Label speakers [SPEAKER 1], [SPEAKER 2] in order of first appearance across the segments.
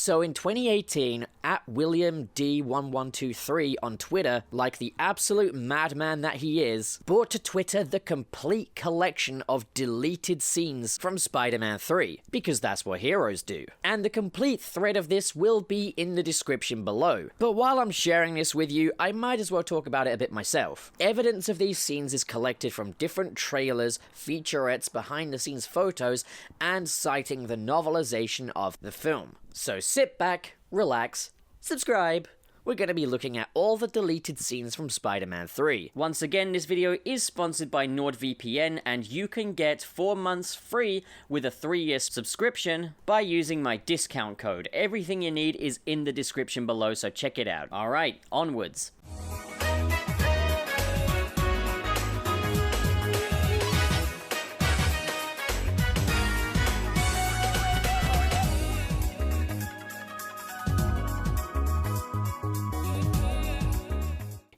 [SPEAKER 1] So in 2018, at WilliamD1123 on Twitter, like the absolute madman that he is, brought to Twitter the complete collection of deleted scenes from Spider-Man 3, because that's what heroes do. And the complete thread of this will be in the description below. But while I'm sharing this with you, I might as well talk about it a bit myself. Evidence of these scenes is collected from different trailers, featurettes, behind-the-scenes photos, and citing the novelization of the film. So sit back, relax, subscribe. We're going to be looking at all the deleted scenes from Spider-Man 3. Once again, this video is sponsored by NordVPN, and you can get 4 months free with a 3-year subscription by using my discount code. Everything you need is in the description below, so check it out. Alright, onwards.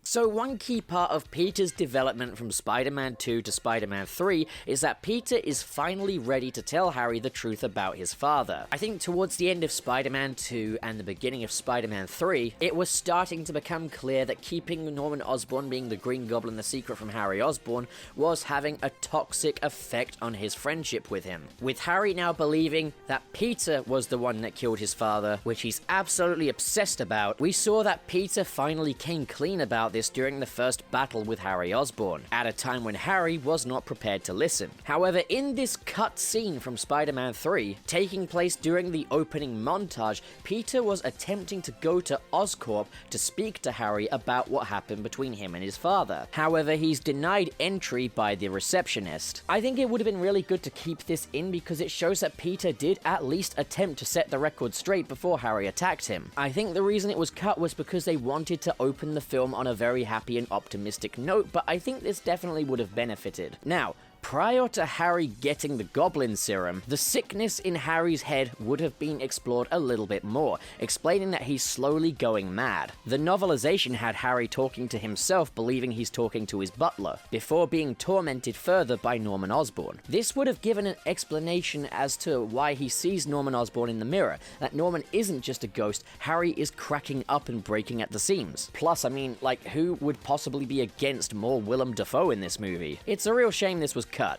[SPEAKER 1] So one key part of Peter's development from Spider-Man 2 to Spider-Man 3 is that Peter is finally ready to tell Harry the truth about his father. I think towards the end of Spider-Man 2 and the beginning of Spider-Man 3, it was starting to become clear that keeping Norman Osborn being the Green Goblin the secret from Harry Osborn was having a toxic effect on his friendship with him. With Harry now believing that Peter was the one that killed his father, which he's absolutely obsessed about, we saw that Peter finally came clean about this during the first battle with Harry Osborn, at a time when Harry was not prepared to listen. However, in this cut scene from Spider-Man 3, taking place during the opening montage, Peter was attempting to go to Oscorp to speak to Harry about what happened between him and his father. However, he's denied entry by the receptionist. I think it would have been really good to keep this in because it shows that Peter did at least attempt to set the record straight before Harry attacked him. I think the reason it was cut was because they wanted to open the film on a very happy and optimistic note, but I think this definitely would have benefited. Now, prior to Harry getting the Goblin Serum, the sickness in Harry's head would have been explored a little bit more, explaining that he's slowly going mad. The novelization had Harry talking to himself, believing he's talking to his butler, before being tormented further by Norman Osborn. This would have given an explanation as to why he sees Norman Osborn in the mirror, that Norman isn't just a ghost, Harry is cracking up and breaking at the seams. Plus, I mean, like, who would possibly be against more Willem Dafoe in this movie? It's a real shame this was cut.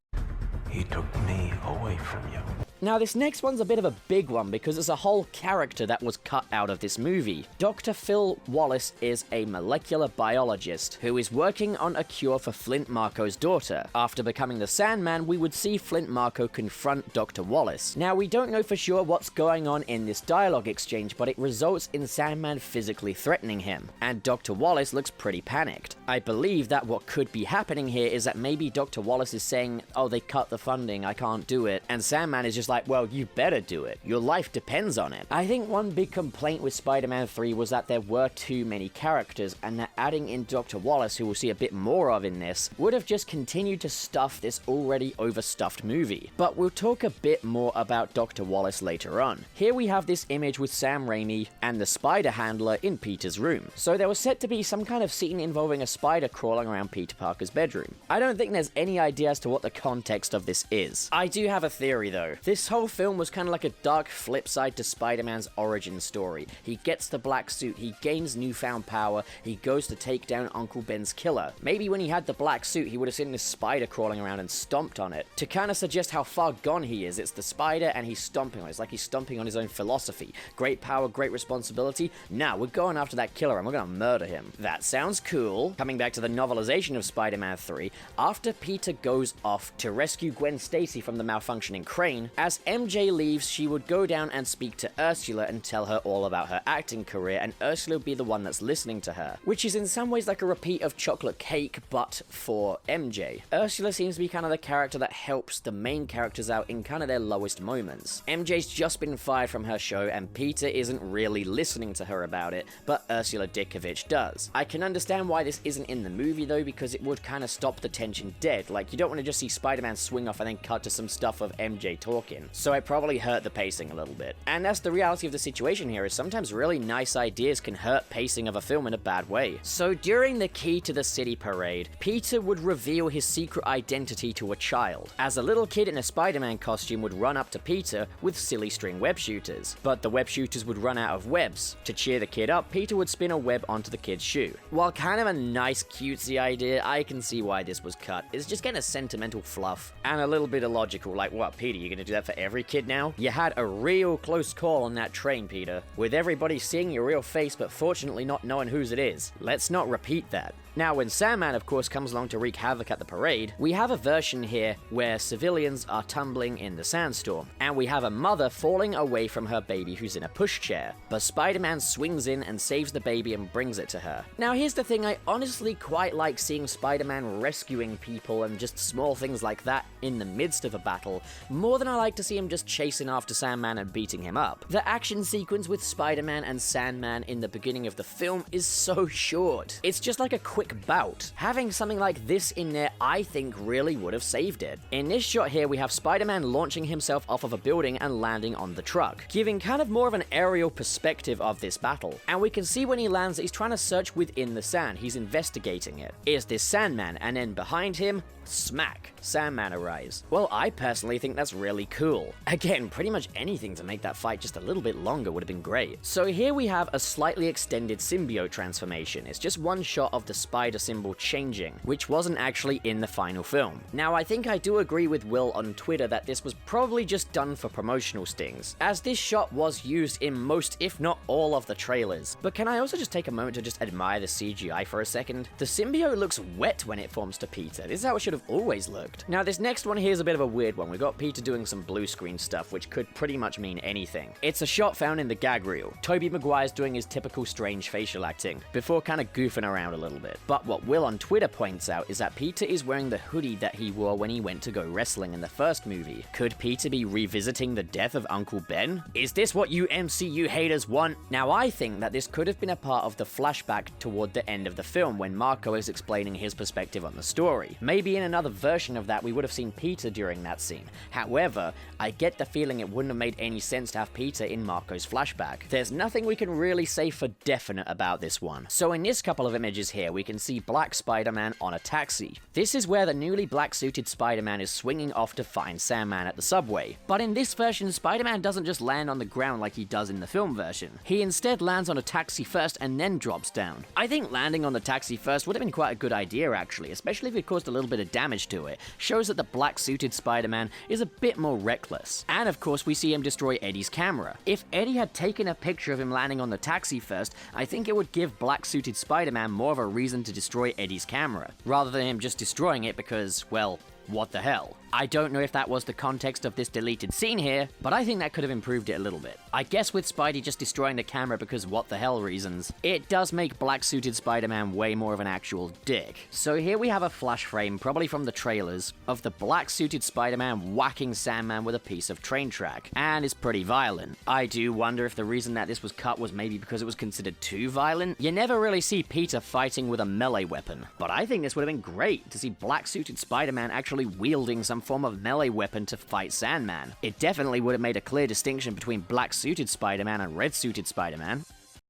[SPEAKER 2] He took me away from you.
[SPEAKER 1] Now this next one's a bit of a big one because it's a whole character that was cut out of this movie. Dr. Phil Wallace is a molecular biologist who is working on a cure for Flint Marko's daughter. After becoming the Sandman, we would see Flint Marko confront Dr. Wallace. Now we don't know for sure what's going on in this dialogue exchange, but it results in Sandman physically threatening him, and Dr. Wallace looks pretty panicked. I believe that what could be happening here is that maybe Dr. Wallace is saying, oh, they cut the funding, I can't do it, and Sandman is just like, well, you better do it. Your life depends on it. I think one big complaint with Spider-Man 3 was that there were too many characters, and that adding in Dr. Wallace, who we'll see a bit more of in this, would have just continued to stuff this already overstuffed movie. But we'll talk a bit more about Dr. Wallace later on. Here we have this image with Sam Raimi and the spider handler in Peter's room. So there was set to be some kind of scene involving a spider crawling around Peter Parker's bedroom. I don't think there's any idea as to what the context of this is. I do have a theory though. This whole film was kind of like a dark flip side to Spider-Man's origin story. He gets the black suit, he gains newfound power, he goes to take down Uncle Ben's killer. Maybe when he had the black suit, he would have seen this spider crawling around and stomped on it, to kind of suggest how far gone he is. It's the spider and he's stomping on it. It's like he's stomping on his own philosophy. Great power, great responsibility. Now we're going after that killer and we're gonna murder him. That sounds cool. Coming back to the novelization of Spider-Man 3, after Peter goes off to rescue Gwen Stacy from the malfunctioning crane, as MJ leaves, she would go down and speak to Ursula and tell her all about her acting career, and Ursula would be the one that's listening to her, which is in some ways like a repeat of Chocolate Cake, but for MJ. Ursula seems to be kind of the character that helps the main characters out in kind of their lowest moments. MJ's just been fired from her show, and Peter isn't really listening to her about it, but Ursula Dickovich does. I can understand why this isn't in the movie though, because it would kind of stop the tension dead. Like, you don't want to just see Spider-Man swing off and then cut to some stuff of MJ talking. in, so it probably hurt the pacing a little bit. And that's the reality of the situation here, is sometimes really nice ideas can hurt pacing of a film in a bad way. So during the Key to the City parade, Peter would reveal his secret identity to a child, as a little kid in a Spider-Man costume would run up to Peter with silly string web shooters. But the web shooters would run out of webs. To cheer the kid up, Peter would spin a web onto the kid's shoe. While kind of a nice cutesy idea, I can see why this was cut. It's just getting a sentimental fluff, and a little bit illogical, like, what, Peter, you're gonna do that for every kid now? You had a real close call on that train, Peter, with everybody seeing your real face but fortunately not knowing whose it is. Let's not repeat that. Now, when Sandman, of course, comes along to wreak havoc at the parade, we have a version here where civilians are tumbling in the sandstorm, and we have a mother falling away from her baby who's in a pushchair, but Spider-Man swings in and saves the baby and brings it to her. Now, here's the thing, I honestly quite like seeing Spider-Man rescuing people and just small things like that in the midst of a battle, more than I like to see him just chasing after Sandman and beating him up. The action sequence with Spider-Man and Sandman in the beginning of the film is so short. It's just like a quick bout. Having something like this in there, I think, really would have saved it. In this shot here, we have Spider-Man launching himself off of a building and landing on the truck, giving kind of more of an aerial perspective of this battle. And we can see when he lands that he's trying to search within the sand. He's investigating it. Is this Sandman? And then behind him, smack, Sandman arrives. Well, I personally think that's really cool. Again, pretty much anything to make that fight just a little bit longer would have been great. So here we have a slightly extended symbiote transformation. It's just one shot of the spider symbol changing, which wasn't actually in the final film. Now, I think I do agree with Will on Twitter that this was probably just done for promotional stings, as this shot was used in most, if not all, of the trailers. But can I also just take a moment to just admire the CGI for a second? The symbiote looks wet when it forms to Peter. This is how it should have always looked. Now, this next one here is a bit of a weird one. We got Peter doing some blue screen stuff, which could pretty much mean anything. It's a shot found in the gag reel. Tobey Maguire's doing his typical strange facial acting, before kind of goofing around a little bit. But what Will on Twitter points out is that Peter is wearing the hoodie that he wore when he went to go wrestling in the first movie. Could Peter be revisiting the death of Uncle Ben? Is this what you MCU haters want? Now, I think that this could have been a part of the flashback toward the end of the film when Marco is explaining his perspective on the story. Maybe in another version of that we would have seen Peter during that scene. However, I get the feeling it wouldn't have made any sense to have Peter in Marco's flashback. There's nothing we can really say for definite about this one. So in this couple of images here, we can see Black Spider-Man on a taxi. This is where the newly black-suited Spider-Man is swinging off to find Sandman at the subway. But in this version, Spider-Man doesn't just land on the ground like he does in the film version. He instead lands on a taxi first and then drops down. I think landing on the taxi first would have been quite a good idea, actually, especially if it caused a little bit of damage to it. Shows that the black-suited Spider-Man is a bit more reckless. And of course, we see him destroy Eddie's camera. If Eddie had taken a picture of him landing on the taxi first, I think it would give black-suited Spider-Man more of a reason to destroy Eddie's camera, rather than him just destroying it because, well, what the hell? I don't know if that was the context of this deleted scene here, but I think that could have improved it a little bit. I guess with Spidey just destroying the camera because what the hell reasons, it does make black-suited Spider-Man way more of an actual dick. So here we have a flash frame, probably from the trailers, of the black-suited Spider-Man whacking Sandman with a piece of train track, and it's pretty violent. I do wonder if the reason that this was cut was maybe because it was considered too violent. You never really see Peter fighting with a melee weapon, but I think this would have been great to see black-suited Spider-Man actually wielding some form of melee weapon to fight Sandman. It definitely would have made a clear distinction between black-suited Spider-Man and red-suited Spider-Man.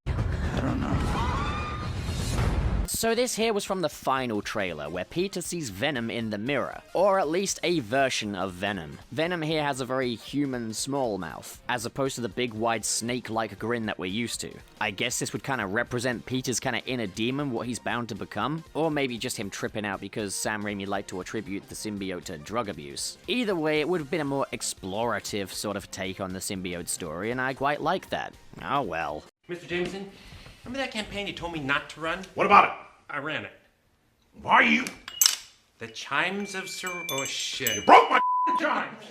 [SPEAKER 2] I don't know.
[SPEAKER 1] So this here was from the final trailer, where Peter sees Venom in the mirror, or at least a version of Venom. Venom here has a very human small mouth, as opposed to the big wide snake-like grin that we're used to. I guess this would kind of represent Peter's kind of inner demon, what he's bound to become, or maybe just him tripping out because Sam Raimi liked to attribute the symbiote to drug abuse. Either way, it would have been a more explorative sort of take on the symbiote story, and I quite like that. Oh well.
[SPEAKER 3] Mr. Jameson, remember that campaign you told me not to run?
[SPEAKER 4] What about it?
[SPEAKER 3] I ran it.
[SPEAKER 4] Why you?
[SPEAKER 3] The chimes of oh shit.
[SPEAKER 4] Broke my chimes!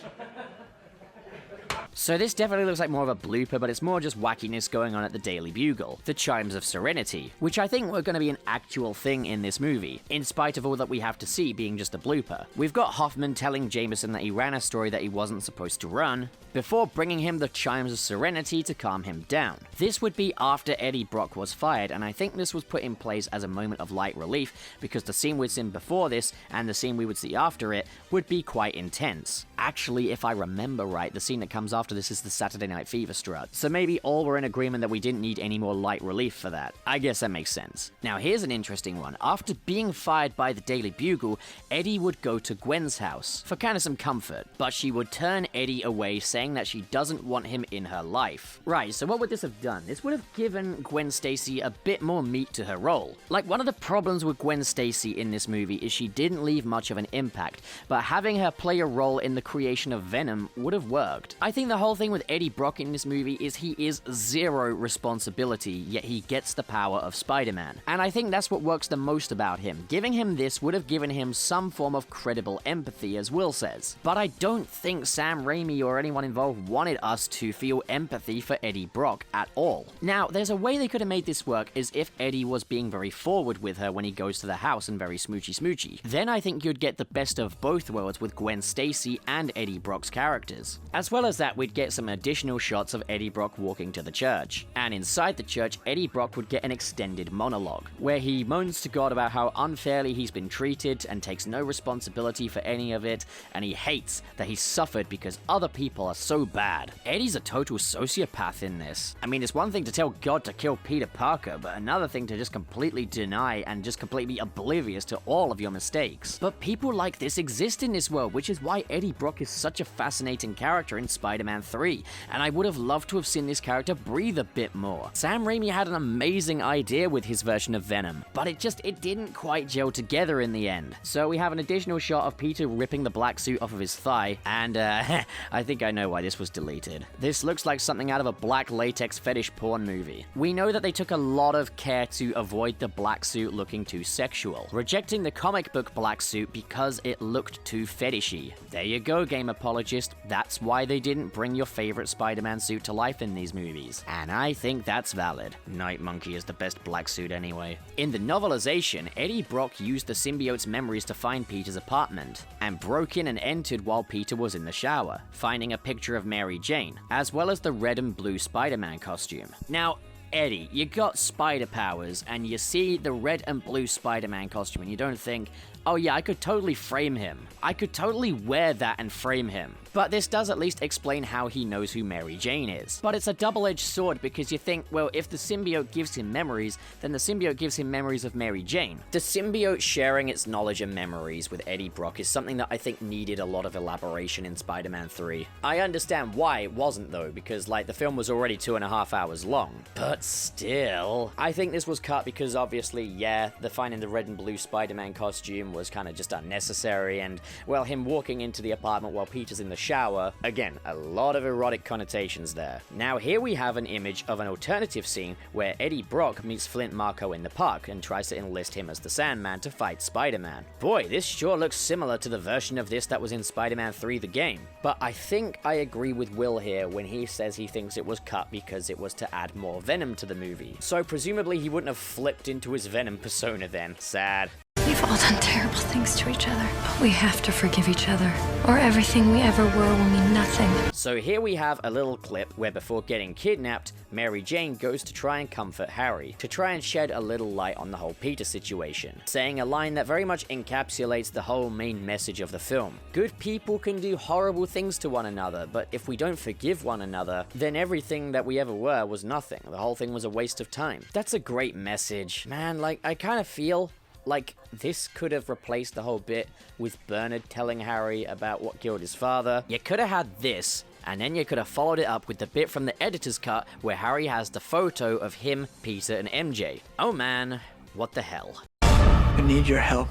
[SPEAKER 1] So this definitely looks like more of a blooper, but it's more just wackiness going on at the Daily Bugle. The Chimes of Serenity, which I think were going to be an actual thing in this movie, in spite of all that we have to see being just a blooper. We've got Hoffman telling Jameson that he ran a story that he wasn't supposed to run, before bringing him the Chimes of Serenity to calm him down. This would be after Eddie Brock was fired, and I think this was put in place as a moment of light relief, because the scene we'd seen before this, and the scene we would see after it, would be quite intense. Actually, if I remember right, the scene that comes after this is the Saturday Night Fever strut, so maybe all were in agreement that we didn't need any more light relief for that. I guess that makes sense. Now here's an interesting one. After being fired by the Daily Bugle, Eddie would go to Gwen's house, for kinda some comfort, but she would turn Eddie away, saying that she doesn't want him in her life. Right, so what would this have done? This would have given Gwen Stacy a bit more meat to her role. Like, one of the problems with Gwen Stacy in this movie is she didn't leave much of an impact, but having her play a role in the creation of Venom would have worked. I think the whole thing with Eddie Brock in this movie is he is zero responsibility, yet he gets the power of Spider-Man. And I think that's what works the most about him. Giving him this would have given him some form of credible empathy, as Will says. But I don't think Sam Raimi or anyone involved wanted us to feel empathy for Eddie Brock at all. Now, there's a way they could have made this work is if Eddie was being very forward with her when he goes to the house and very smoochy. Then I think you'd get the best of both worlds with Gwen Stacy and Eddie Brock's characters. As well as that, we'd get some additional shots of Eddie Brock walking to the church. And inside the church, Eddie Brock would get an extended monologue, where he moans to God about how unfairly he's been treated and takes no responsibility for any of it, and he hates that he's suffered because other people are so bad. Eddie's a total sociopath in this. I mean, it's one thing to tell God to kill Peter Parker, but another thing to just completely deny and just completely oblivious to all of your mistakes. But people like this exist in this world, which is why Eddie Brock is such a fascinating character in Spider-Man 3, and I would have loved to have seen this character breathe a bit more. Sam Raimi had an amazing idea with his version of Venom, but it didn't quite gel together in the end. So we have an additional shot of Peter ripping the black suit off of his thigh, and I think I know why this was deleted. This looks like something out of a black latex fetish porn movie. We know that they took a lot of care to avoid the black suit looking too sexual, rejecting the comic book black suit because it looked too fetishy. There you go, game apologist. That's why they didn't bring your favorite Spider-Man suit to life in these movies. And I think that's valid. Night Monkey is the best black suit anyway. In the novelization, Eddie Brock used the symbiote's memories to find Peter's apartment, and broke in and entered while Peter was in the shower, finding a picture of Mary Jane, as well as the red and blue Spider-Man costume. Now, Eddie, you got spider powers, and you see the red and blue Spider-Man costume, and you don't think, oh yeah, I could totally frame him. I could totally wear that and frame him. But this does at least explain how he knows who Mary Jane is. But it's a double-edged sword because you think, well, if the symbiote gives him memories, then the symbiote gives him memories of Mary Jane. The symbiote sharing its knowledge and memories with Eddie Brock is something that I think needed a lot of elaboration in Spider-Man 3. I understand why it wasn't though, because like the film was already 2.5 hours long. But still, I think this was cut because obviously, yeah, the finding the red and blue Spider-Man costume was kind of just unnecessary, and well, him walking into the apartment while Peter's in the shower, again, a lot of erotic connotations there. Now here we have an image of an alternative scene where Eddie Brock meets Flint Marko in the park and tries to enlist him as the Sandman to fight Spider-Man. Boy, this sure looks similar to the version of this that was in Spider-Man 3 the game. But I think I agree with Will here when he says he thinks it was cut because it was to add more Venom to the movie. So presumably he wouldn't have flipped into his Venom persona then. Sad.
[SPEAKER 4] We've all done terrible things to each other, but we have to forgive each other, or everything we ever were will mean nothing.
[SPEAKER 1] So here we have a little clip where before getting kidnapped, Mary Jane goes to try and comfort Harry, to try and shed a little light on the whole Peter situation, saying a line that very much encapsulates the whole main message of the film. Good people can do horrible things to one another, but if we don't forgive one another, then everything that we ever were was nothing. The whole thing was a waste of time. That's a great message. Man, like, I kind of feel like this could have replaced the whole bit with Bernard telling Harry about what killed his father. You could have had this, and then you could have followed it up with the bit from the editor's cut where Harry has the photo of him, Peter, and MJ. Oh man, what the hell.
[SPEAKER 5] I need your help.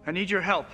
[SPEAKER 5] I need your help.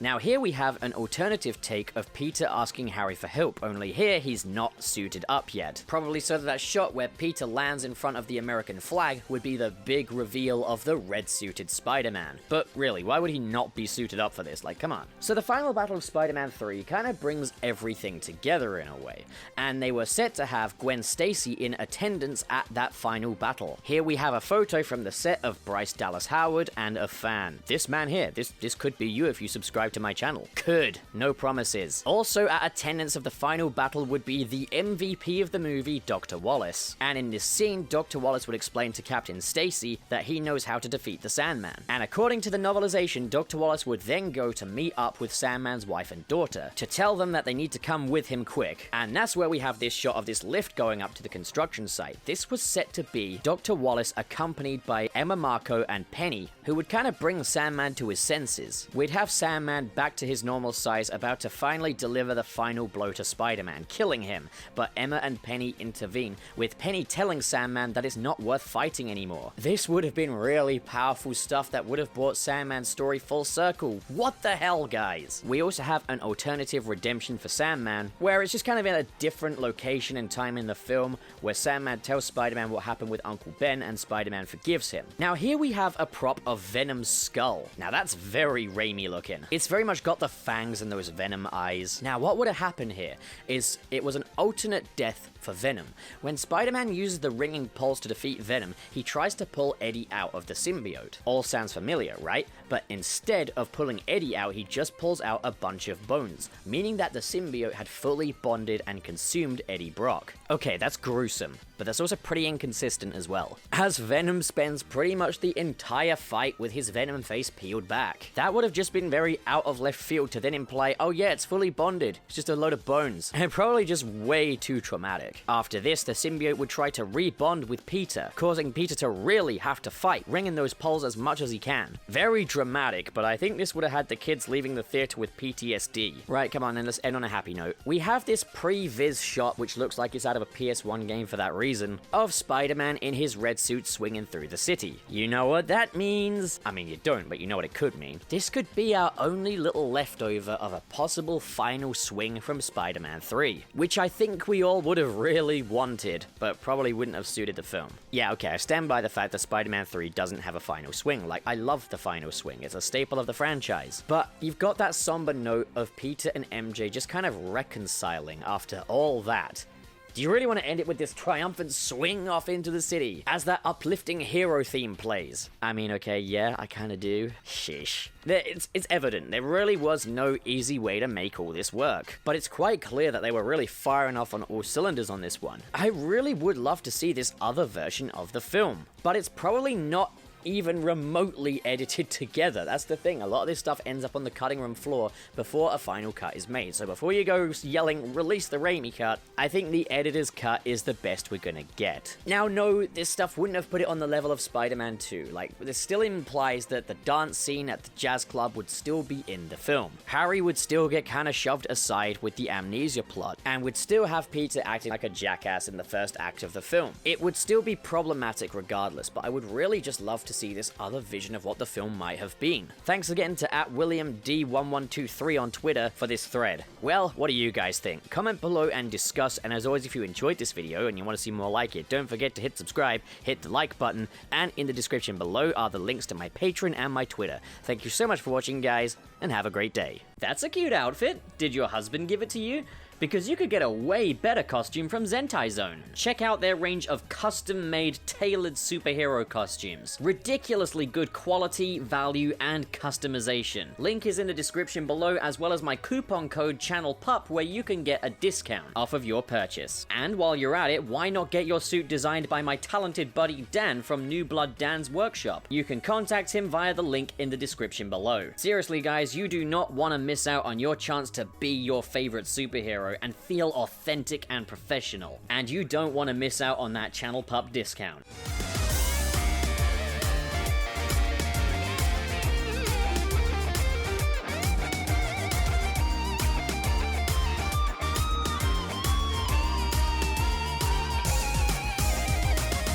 [SPEAKER 1] Now here we have an alternative take of Peter asking Harry for help, only here he's not suited up yet. Probably so that shot where Peter lands in front of the American flag would be the big reveal of the red-suited Spider-Man. But really, why would he not be suited up for this? Like, come on. So the final battle of Spider-Man 3 kind of brings everything together in a way, and they were set to have Gwen Stacy in attendance at that final battle. Here we have a photo from the set of Bryce Dallas Howard and a fan. This man here, this could be you if you subscribe to my channel. Could. No promises. Also at attendance of the final battle would be the MVP of the movie, Dr. Wallace. And in this scene, Dr. Wallace would explain to Captain Stacy that he knows how to defeat the Sandman. And according to the novelization, Dr. Wallace would then go to meet up with Sandman's wife and daughter to tell them that they need to come with him quick. And that's where we have this shot of this lift going up to the construction site. This was set to be Dr. Wallace accompanied by Emma Marco and Penny, who would kind of bring Sandman to his senses. We'd have Sandman back to his normal size, about to finally deliver the final blow to Spider-Man, killing him, but Emma and Penny intervene, with Penny telling Sandman that it's not worth fighting anymore. This would have been really powerful stuff that would have brought Sandman's story full circle. What the hell, guys? We also have an alternative redemption for Sandman, where it's just kind of in a different location and time in the film, where Sandman tells Spider-Man what happened with Uncle Ben and Spider-Man forgives him. Now here we have a prop of Venom's skull. Now that's very Raimi looking. It's very much got the fangs and those Venom eyes. Now what would have happened here is it was an alternate death for Venom. When Spider-Man uses the ringing pulse to defeat Venom, he tries to pull Eddie out of the symbiote. All sounds familiar, right? But instead of pulling Eddie out, he just pulls out a bunch of bones, meaning that the symbiote had fully bonded and consumed Eddie Brock. Okay, that's gruesome, but that's also pretty inconsistent as well, as Venom spends pretty much the entire fight with his Venom face peeled back. That would have just been very out of left field to then imply, oh yeah, it's fully bonded, it's just a load of bones, and probably just way too traumatic. After this, the symbiote would try to rebond with Peter, causing Peter to really have to fight, wringing those pulls as much as he can. Very dramatic, but I think this would have had the kids leaving the theater with PTSD. Right, come on then, let's end on a happy note. We have this pre-viz shot, which looks like it's out of a PS1 game for that reason, of Spider-Man in his red suit swinging through the city. You know what that means? I mean, you don't, but you know what it could mean. This could be our only little leftover of a possible final swing from Spider-Man 3, which I think we all would have really wanted, but probably wouldn't have suited the film. Yeah, okay, I stand by the fact that Spider-Man 3 doesn't have a final swing. Like, I love the final swing, it's a staple of the franchise. But you've got that somber note of Peter and MJ just kind of reconciling after all that. Do you really want to end it with this triumphant swing off into the city as that uplifting hero theme plays? I mean, okay, yeah, I kind of do. Sheesh. It's evident there really was no easy way to make all this work, but it's quite clear that they were really firing off on all cylinders on this one. I really would love to see this other version of the film, but it's probably not even remotely edited together. That's the thing. A lot of this stuff ends up on the cutting room floor before a final cut is made. So before you go yelling, release the Raimi cut, I think the editor's cut is the best we're gonna get. Now, no, this stuff wouldn't have put it on the level of Spider-Man 2. Like, this still implies that the dance scene at the jazz club would still be in the film. Harry would still get kind of shoved aside with the amnesia plot, and would still have Peter acting like a jackass in the first act of the film. It would still be problematic regardless, but I would really just love to see this other vision of what the film might have been. Thanks again to @WilliamD1123 on Twitter for this thread. Well, what do you guys think? Comment below and discuss, and as always, if you enjoyed this video and you want to see more like it, don't forget to hit subscribe, hit the like button, and in the description below are the links to my Patreon and my Twitter. Thank you so much for watching, guys, and have a great day. That's a cute outfit. Did your husband give it to you? Because you could get a way better costume from Zentai Zone. Check out their range of custom-made, tailored superhero costumes. Ridiculously good quality, value, and customization. Link is in the description below, as well as my coupon code CHANNELPUP, where you can get a discount off of your purchase. And while you're at it, why not get your suit designed by my talented buddy Dan from New Blood Dan's workshop? You can contact him via the link in the description below. Seriously guys, you do not want to miss out on your chance to be your favorite superhero and feel authentic and professional. And you don't want to miss out on that Channel Pup discount.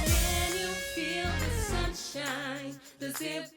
[SPEAKER 5] Can you feel the sunshine? Does it